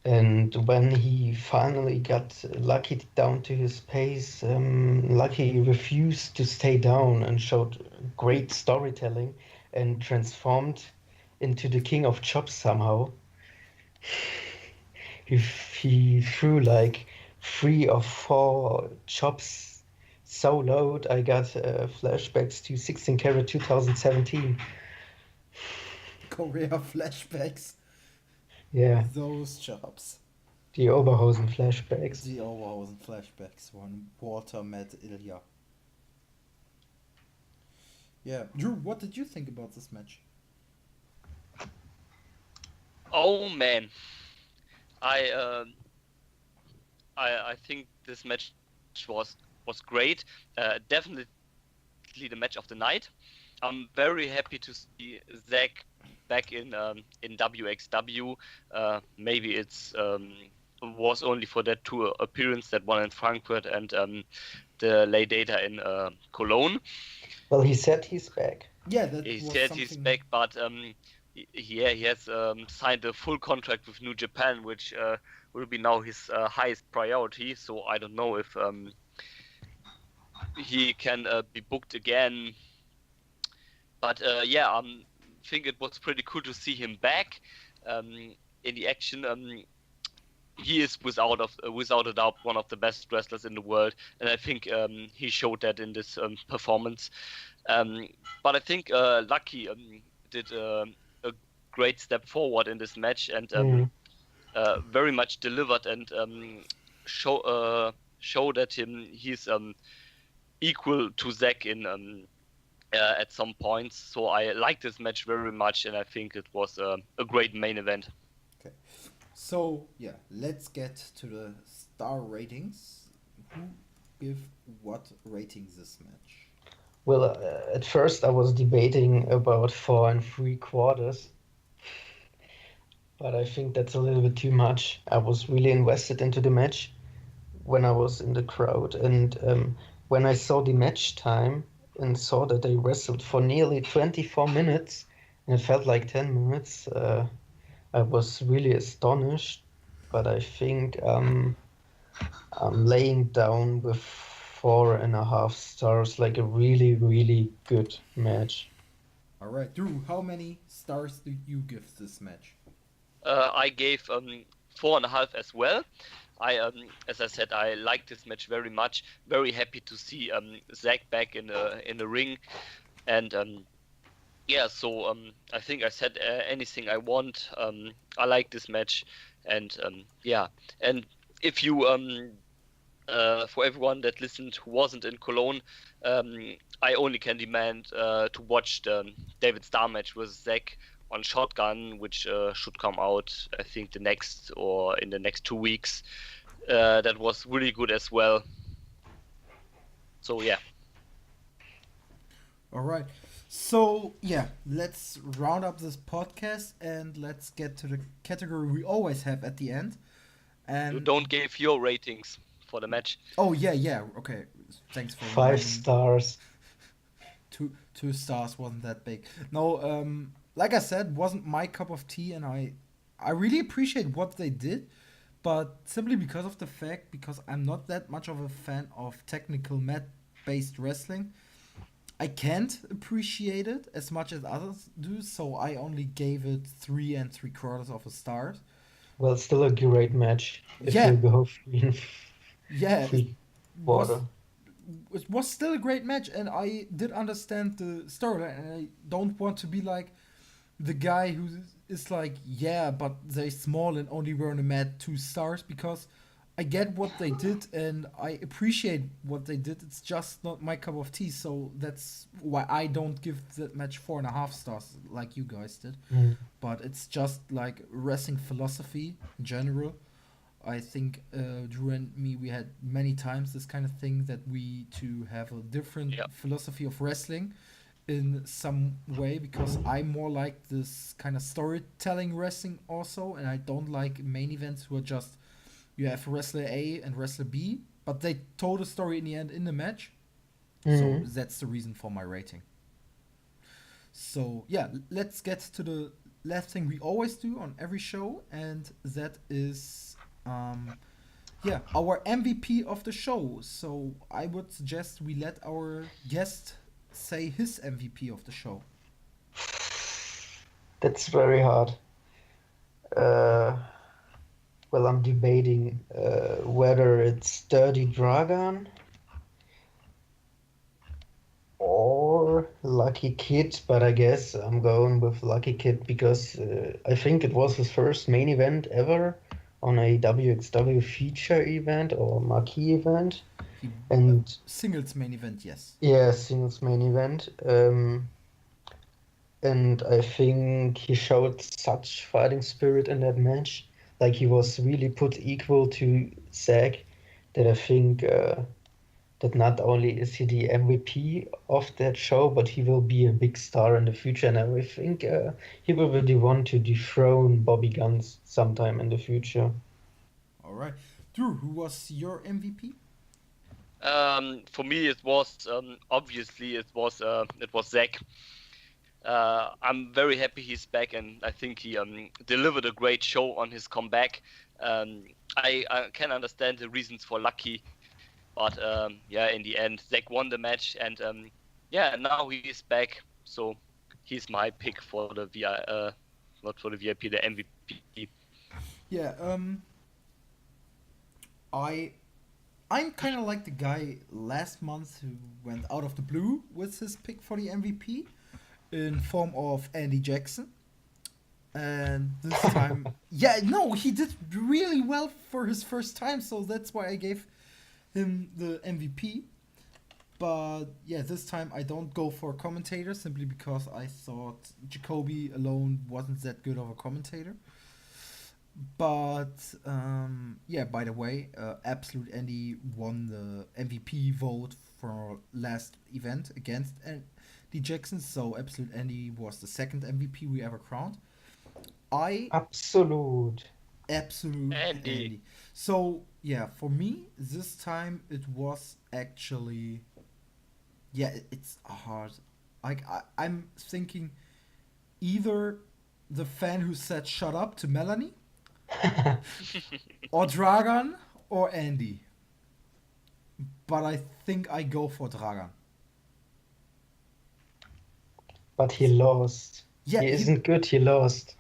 And when he finally got Lucky down to his pace, Lucky refused to stay down and showed great storytelling and transformed into the king of chops somehow. He threw like 3 or 4 chops so loud I got flashbacks to 16 Carat 2017. Korea flashbacks. Yeah, Those chops. the Oberhausen flashbacks. The Oberhausen flashbacks when Walter met Ilya. Yeah. Drew, what did you think about this match? Oh man, I think this match was great. Definitely the match of the night. I'm very happy to see Zack back in wXw. Maybe it's was only for that two appearance, that one in Frankfurt and the late data in Cologne. Well, he said he's back. Yeah, that He was said something. he's back, but he has signed a full contract with New Japan, which will be now his highest priority. So I don't know if he can be booked again. But think it was pretty cool to see him back in the action. He is without a doubt one of the best wrestlers in the world, and I think he showed that in this performance. But I think Lucky did a great step forward in this match and very much delivered and show that he's equal to Zack in at some points. So I like this match very much, and I think it was a great main event. Okay. So, yeah, let's get to the star ratings. Who give what ratings this match? Well, at first I was debating about 4 3/4, but I think that's a little bit too much. I was really invested into the match when I was in the crowd, and when I saw the match time and saw that they wrestled for nearly 24 minutes, and it felt like 10 minutes, I was really astonished. But I think I'm laying down with 4.5 stars, like a really, really good match. All right, Drew, how many stars do you give this match? I gave 4.5 as well. As I said, I like this match very much. Very happy to see Zack back in the ring, and So I think I said anything I want. I like this match, and And if you for everyone that listened who wasn't in Cologne, I only can demand to watch the David Starr match with Zack on Shotgun, which should come out, I think, in the next 2 weeks. That was really good as well. So yeah. All right. So, yeah, let's round up this podcast and let's get to the category we always have at the end. And You don't give your ratings for the match. Oh, yeah. Okay. Thanks for 5 reminding me. stars. 2 stars wasn't that big. No, like I said, wasn't my cup of tea, and I really appreciate what they did, but simply because of the fact, because I'm not that much of a fan of technical mat-based wrestling, I can't appreciate it as much as others do, so I only gave it 3 3/4 stars. Well, still a great match if Yeah. you go 3 Yeah, it was 3/4. it was still a great match, and I did understand the storyline, and I don't want to be like the guy who is like, yeah, but they're small and only were on a mat 2 stars, because I get what they did and I appreciate what they did. It's just not my cup of tea, so that's why I don't give that match 4.5 stars like you guys did. But it's just like wrestling philosophy in general. I think Drew and me, we had many times this kind of thing, that we two have a different Yeah. philosophy of wrestling in some way, because I more like this kind of storytelling wrestling also, and I don't like main events who are just, you have wrestler A and wrestler B, but they told a story in the end in the match. So that's the reason for my rating. So yeah, let's get to the last thing we always do on every show, and that is our MVP of the show. So I would suggest we let our guest say his MVP of the show. That's very hard. Well, I'm debating whether it's Dirty Dragon or Lucky Kid, but I guess I'm going with Lucky Kid because I think it was his first main event ever on a wXw feature event or marquee event. And Singles main event, yes. yeah, singles main event. And I think he showed such fighting spirit in that match. Like, he was really put equal to Zack, that I think that not only is he the MVP of that show, but he will be a big star in the future. And I think he will be the one to dethrone Bobby Guns sometime in the future. All All right. Drew, who was your MVP? For me, it was obviously it was Zach. I'm very happy he's back, and I think he delivered a great show on his comeback. I can understand the reasons for Lucky, but yeah, in the end, Zach won the match, and yeah, now he's back. So he's my pick for the not for the VIP, the MVP. Yeah. I'm kind of like the guy last month who went out of the blue with his pick for the MVP in form of Andy Jackson. And this time, yeah, no, he did really well for his first time, so that's why I gave him the MVP. But yeah, this time I don't go for a commentator simply because I thought Jacoby alone wasn't that good of a commentator. But yeah, by the way, Absolute Andy won the MVP vote for last event against Andy Jackson, so Absolute Andy was the second MVP we ever crowned. Absolute. Absolute Andy. Andy. So yeah, for me this time it was actually, yeah, it's hard. I'm thinking either the fan who said "shut up" to Melanie, or Dragan, or Andy. But I think I go for Dragan. But he lost. Yeah, He isn't good, he lost.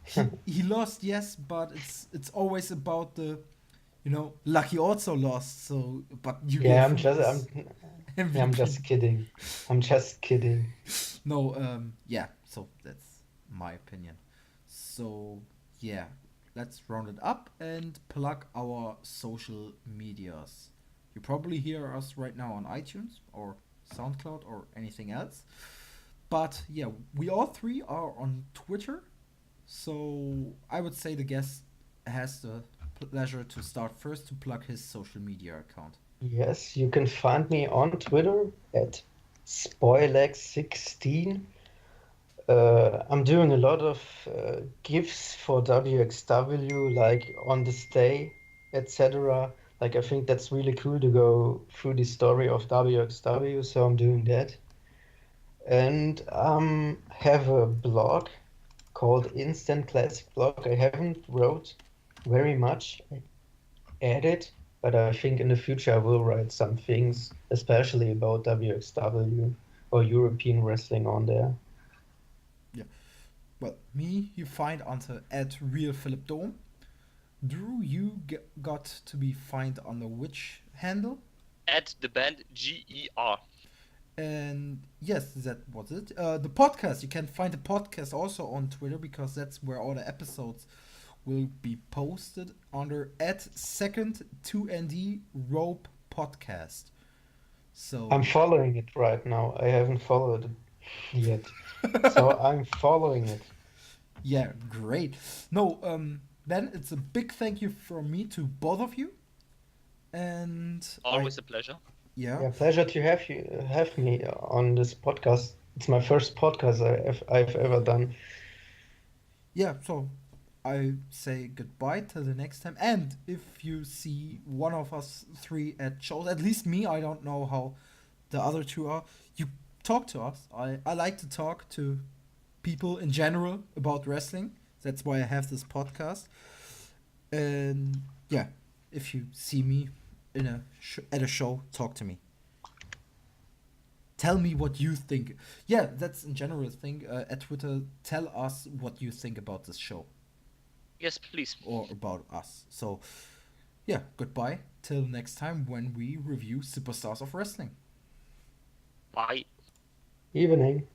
he lost, yes, but it's always about the, Lucky also lost. So, but you Yeah, gave him this I'm MVP. just kidding. I'm just kidding. No, yeah. So that's my opinion. So yeah, let's round it up and plug our social medias. You probably hear us right now on iTunes or SoundCloud or anything else. But yeah, we all three are on Twitter. So I would say the guest has the pleasure to start first to plug his social media account. Yes, you can find me on Twitter at Spoilex16. I'm doing a lot of GIFs for wXw, like on this day, etc. Like I think that's really cool to go through the story of wXw, so I'm doing that. And have a blog called Instant Classic Blog. I haven't wrote very much at it, but I think in the future I will write some things, especially about wXw or European wrestling on there. Yeah. Well, me you find under at Real Philip Dome. Drew, you got to be find under which handle? At the band GER. And yes, that was it. The podcast, you can find the podcast also on Twitter because that's where all the episodes will be posted under at second 2ND Rope Podcast. So I'm following it right now. I haven't followed it yet. So I'm following it. yeah, great. No, then it's a big thank you from me to both of you. And Always a pleasure. Yeah, pleasure to have me on this podcast. It's my first podcast I've ever done. yeah, so I say goodbye till the next time. And if you see one of us three at shows, at least me, I don't know how the other two are, you talk to us. I like to talk to people in general about wrestling. That's why I have this podcast. And yeah, if you see me at a show, talk to me. Tell me what you think. Yeah, that's in general thing. At Twitter, tell us what you think about this show Yes, please. or about us. So, yeah, goodbye till next time when we review Superstars of Wrestling. Bye. Evening.